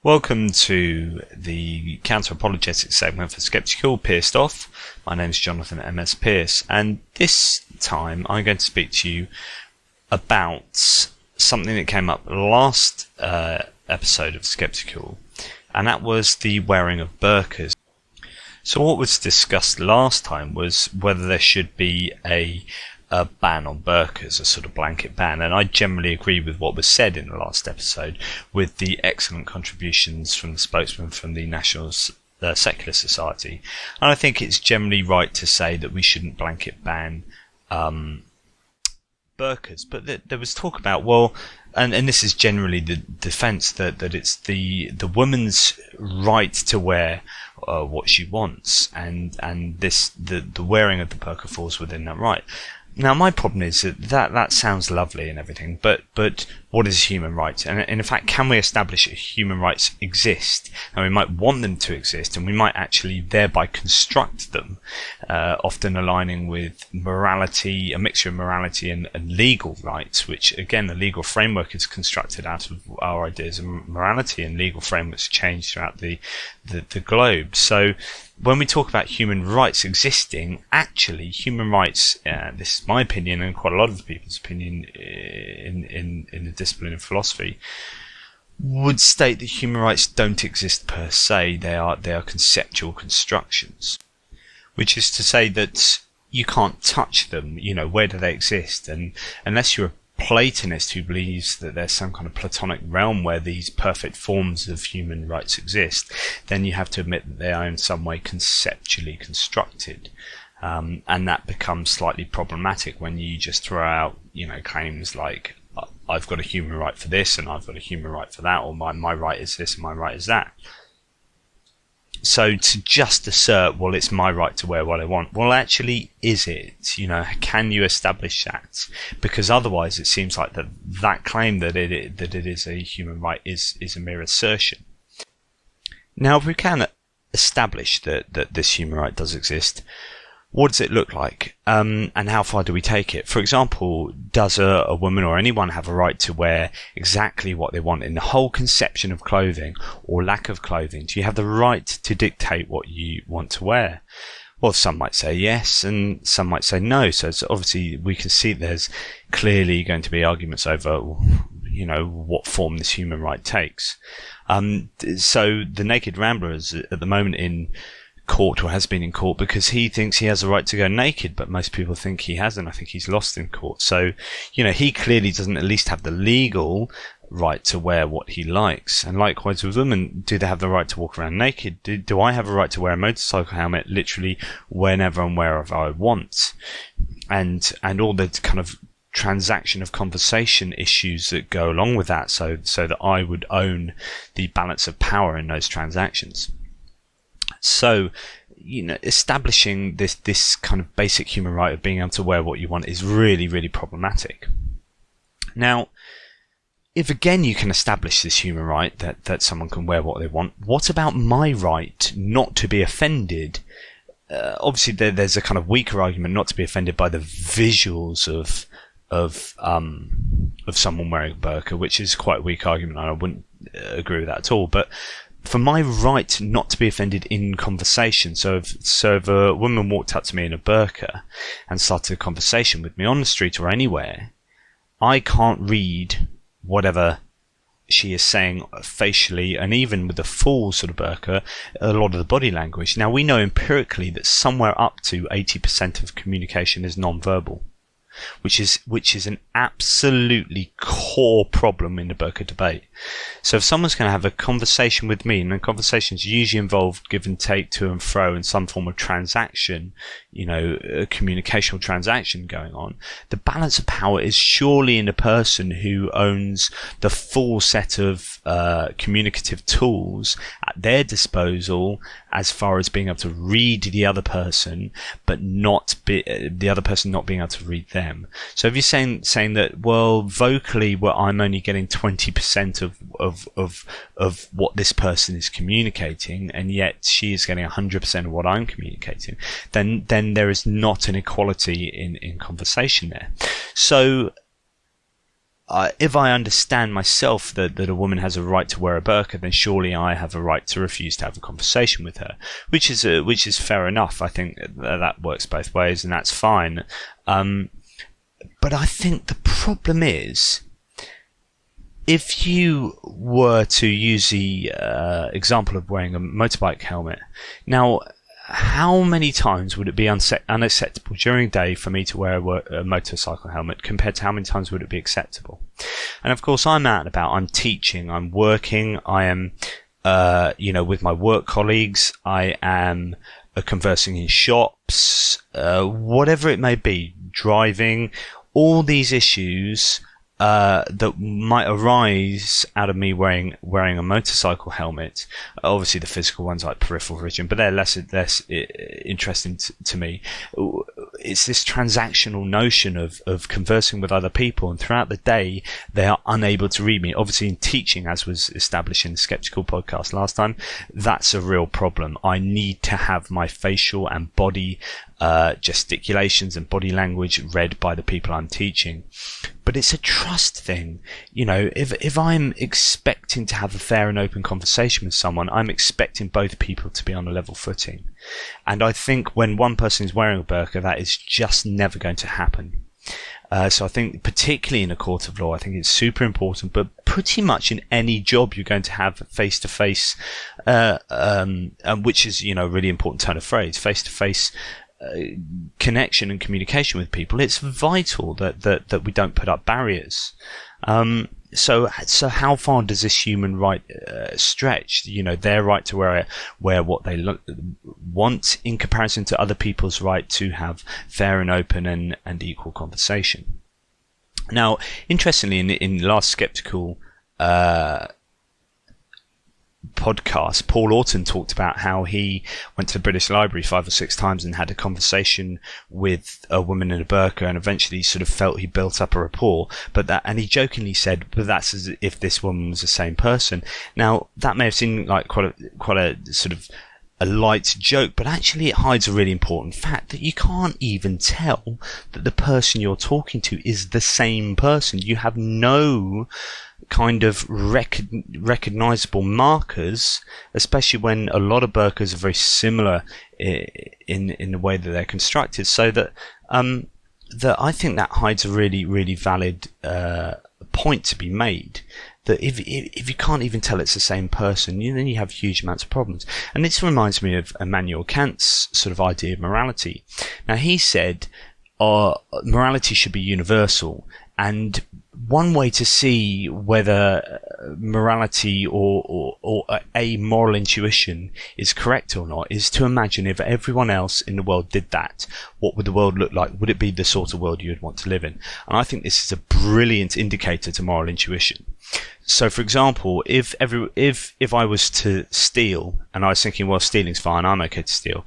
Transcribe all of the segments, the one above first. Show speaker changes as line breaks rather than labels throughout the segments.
Welcome to the counter-apologetic segment for Skepticule Pearced Off. My name is Jonathan M.S. Pearce, and this time I'm going to speak to you about something that came up last episode of Skepticule, and that was the wearing of burqas. So what was discussed last time was whether there should be a ban on burqas, a sort of blanket ban, and I generally agree with what was said in the last episode, with the excellent contributions from the spokesman from the National Secular Society. And I think it's generally right to say that we shouldn't blanket ban burqas, but there was talk about, well, and this is generally the defence that it's the woman's right to wear what she wants, and the wearing of the burqa falls within that right. Now, my problem is that sounds lovely and everything, but what is human rights? And in fact, can we establish that human rights exist? And we might want them to exist, and we might actually thereby construct them, often aligning with morality, a mixture of morality and legal rights, which, again, the legal framework is constructed out of our ideas of morality, and legal frameworks change throughout the globe. So when we talk about human rights existing, actually human rights, this is my opinion and quite a lot of people's opinion in the discipline of philosophy, would state that human rights don't exist per se. They are conceptual constructions, which is to say that you can't touch them. You know, where do they exist? And unless you're a Platonist who believes that there's some kind of Platonic realm where these perfect forms of human rights exist, then you have to admit that they are in some way conceptually constructed. And that becomes slightly problematic when you just throw out, claims like, I've got a human right for this and I've got a human right for that, or my right is this and my right is that. So to just assert, well, it's my right to wear what I want, well, actually, is it? Can you establish that? Because otherwise it seems like that claim that it is a human right is a mere assertion. Now, if we can establish that this human right does exist, what does it look like? And how far do we take it? For example, does a woman or anyone have a right to wear exactly what they want in the whole conception of clothing or lack of clothing? Do you have the right to dictate what you want to wear? Well, some might say yes, and some might say no. So it's obviously we can see there's clearly going to be arguments over, what form this human right takes. So the Naked Rambler is at the moment in court, or has been in court, because he thinks he has a right to go naked, but most people think he hasn't. I think he's lost in court. So, he clearly doesn't at least have the legal right to wear what he likes. And likewise with women, do they have the right to walk around naked? Do I have a right to wear a motorcycle helmet literally whenever and wherever I want? And all the kind of transaction of conversation issues that go along with that, so that I would own the balance of power in those transactions. So, establishing this kind of basic human right of being able to wear what you want is really, really problematic. Now, if again you can establish this human right that someone can wear what they want, what about my right not to be offended? Obviously, there's a kind of weaker argument not to be offended by the visuals of someone wearing a burqa, which is quite a weak argument, and I wouldn't agree with that at all. But for my right not to be offended in conversation, so if a woman walked up to me in a burqa and started a conversation with me on the street or anywhere, I can't read whatever she is saying facially, and even with the full sort of burqa, a lot of the body language. Now, we know empirically that somewhere up to 80% of communication is non-verbal, which is an absolutely core problem in the burqa debate. So if someone's going to have a conversation with me, and the conversations usually involve give and take, to and fro, and some form of transaction, a communicational transaction going on, the balance of power is surely in the person who owns the full set of communicative tools at their disposal, as far as being able to read the other person, but the other person not being able to read them. So if you're saying that, well, vocally, I'm only getting 20% of what this person is communicating, and yet she is getting 100% of what I'm communicating, then there is not an equality in conversation there. So if I understand myself that a woman has a right to wear a burqa, then surely I have a right to refuse to have a conversation with her, which is fair enough. I think that works both ways, and that's fine. But I think the problem is, if you were to use the example of wearing a motorbike helmet, now, how many times would it be unacceptable during the day for me to wear a motorcycle helmet compared to how many times would it be acceptable? And of course, I'm out and about, I'm teaching, I'm working, I am, with my work colleagues, I am conversing in shops, whatever it may be, driving, all these issues that might arise out of me wearing a motorcycle helmet. Obviously, the physical ones like peripheral vision, but they're less interesting to me. It's this transactional notion of conversing with other people, and throughout the day they are unable to read me. Obviously, in teaching, as was established in the Skepticule Podcast last time, that's a real problem. I need to have my facial and body gesticulations and body language read by the people I'm teaching. But it's a trust thing. If I'm expecting to have a fair and open conversation with someone, I'm expecting both people to be on a level footing. And I think when one person is wearing a burqa, that is just never going to happen. So I think, particularly in a court of law, I think it's super important, but pretty much in any job you're going to have face-to-face, which is, a really important turn of phrase, face-to-face connection and communication with people. It's vital that we don't put up barriers. So how far does this human right stretch? Their right to wear what they want in comparison to other people's right to have fair and open and equal conversation. Now, interestingly, in the last Skepticule podcast, Paul Orton talked about how he went to the British Library 5 or 6 times and had a conversation with a woman in a burqa, and eventually sort of felt he built up a rapport. And he jokingly said, "But that's as if this woman was the same person." Now, that may have seemed like quite a sort of a light joke, but actually it hides a really important fact that you can't even tell that the person you're talking to is the same person. You have no kind of recognizable markers, especially when a lot of burqas are very similar in the way that they're constructed. So that I think that hides a really, really valid point to be made. That if you can't even tell it's the same person, then you have huge amounts of problems. And this reminds me of Immanuel Kant's sort of idea of morality. Now, he said morality should be universal, and one way to see whether morality or a moral intuition is correct or not is to imagine if everyone else in the world did that, what would the world look like? Would it be the sort of world you would want to live in? And I think this is a brilliant indicator to moral intuition. So, for example, if I was to steal, and I was thinking, well, stealing's fine, I'm okay to steal,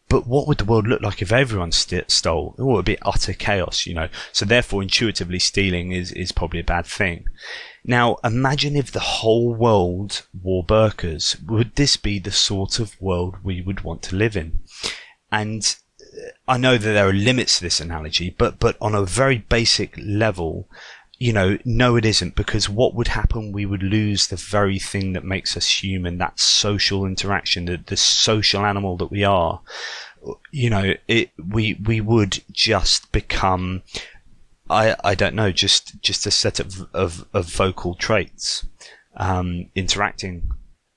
but what would the world look like if everyone stole? It would be utter chaos, So therefore, intuitively, stealing is probably a bad thing. Now, imagine if the whole world wore burqas. Would this be the sort of world we would want to live in? And I know that there are limits to this analogy, but on a very basic level, no, it isn't, because what would happen? We would lose the very thing that makes us human, that social interaction, the social animal that we are. We would just become, I don't know, just a set of vocal traits, interacting,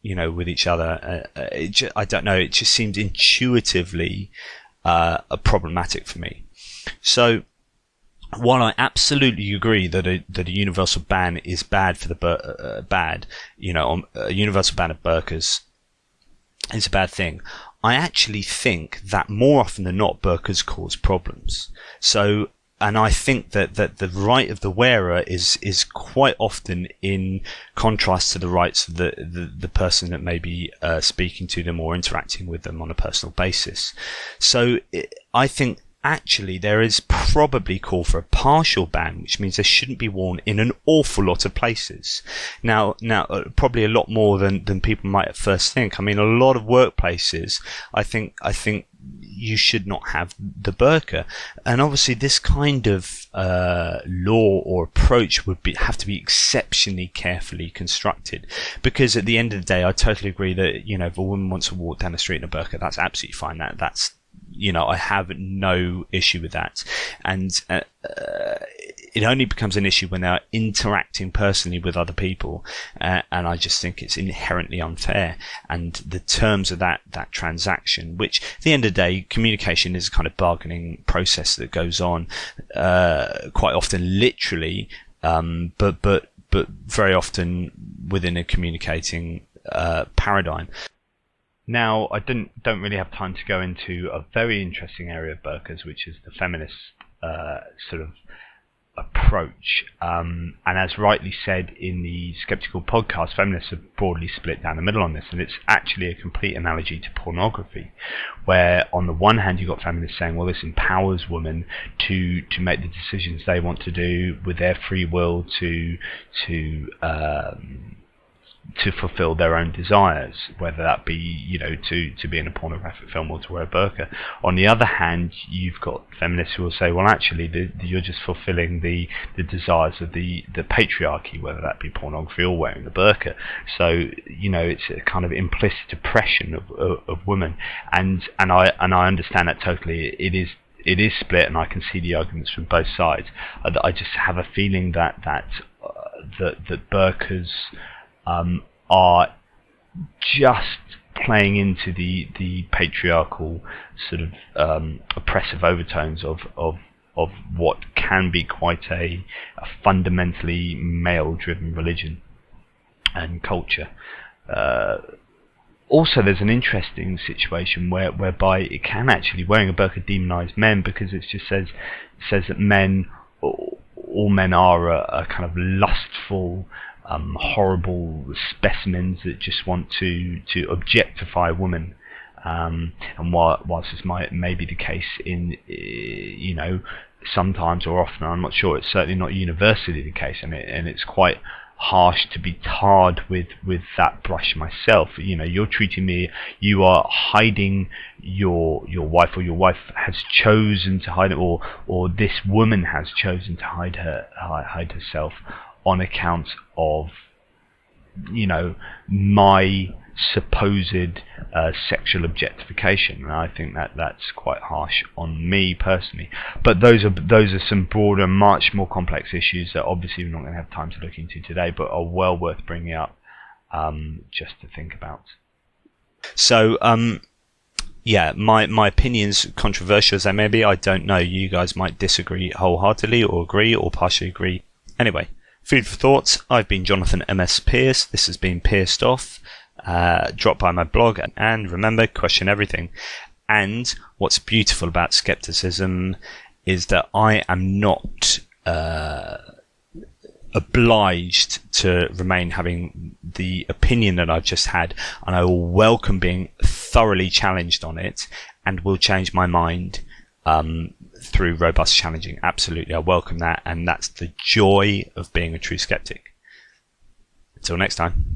with each other. I don't know, it just seemed intuitively problematic for me. So, while I absolutely agree that a universal ban is bad for the a universal ban of burqas is a bad thing, I actually think that more often than not, burqas cause problems. So, and I think that the right of the wearer is quite often in contrast to the rights of the person that may be speaking to them or interacting with them on a personal basis. So, I think actually there is probably call for a partial ban, which means they shouldn't be worn in an awful lot of places. Now, probably a lot more than people might at first think. I mean, a lot of workplaces, I think, you should not have the burqa. And obviously this kind of law or approach would have to be exceptionally carefully constructed, because at the end of the day, I totally agree that, you know, if a woman wants to walk down the street in a burqa, that's absolutely fine. That's, you know, I have no issue with that. And it only becomes an issue when they're interacting personally with other people, and I just think it's inherently unfair. And the terms of that transaction, which at the end of the day, communication is a kind of bargaining process that goes on quite often literally, but very often within a communicating paradigm. Now, I don't really have time to go into a very interesting area of burqas, which is the feminist sort of approach. And as rightly said in the Skepticule Podcast, feminists are broadly split down the middle on this, and it's actually a complete analogy to pornography, where on the one hand you've got feminists saying, well, this empowers women to make the decisions they want to do with their free will, to fulfill their own desires, whether that be, you know, to be in a pornographic film or to wear a burqa. On the other hand, you've got feminists who will say, well, actually, you're just fulfilling the desires of the patriarchy, whether that be pornography or wearing a burqa. So, you know, it's a kind of implicit oppression of women, and I understand that totally. It is split, and I can see the arguments from both sides. I just have a feeling that burqas are just playing into the patriarchal sort of oppressive overtones of what can be quite a fundamentally male-driven religion and culture. Also, there's an interesting situation whereby it can actually, wearing a burqa, demonise men, because it just says that men, all men are a kind of lustful, horrible specimens that just want to objectify women. And whilst this may be the case in, you know, sometimes or often, I'm not sure, it's certainly not universally the case, and it's quite harsh to be tarred with that brush myself. You know, you're treating me, you are hiding your wife, or your wife has chosen to hide it, or this woman has chosen to hide herself on account of, you know, my supposed sexual objectification. And I think that's quite harsh on me personally. But those are some broader, much more complex issues that obviously we're not going to have time to look into today, but are well worth bringing up just to think about. So yeah, my opinion's controversial as they may be. I don't know. You guys might disagree wholeheartedly, or agree, or partially agree. Anyway, food for thought. I've been Jonathan M.S. Pearce. This has been Pearced Off. Drop by my blog, and remember, question everything. And what's beautiful about skepticism is that I am not obliged to remain having the opinion that I've just had, and I will welcome being thoroughly challenged on it, and will change my mind through robust challenging. Absolutely, I welcome that, and that's the joy of being a true skeptic. Until next time.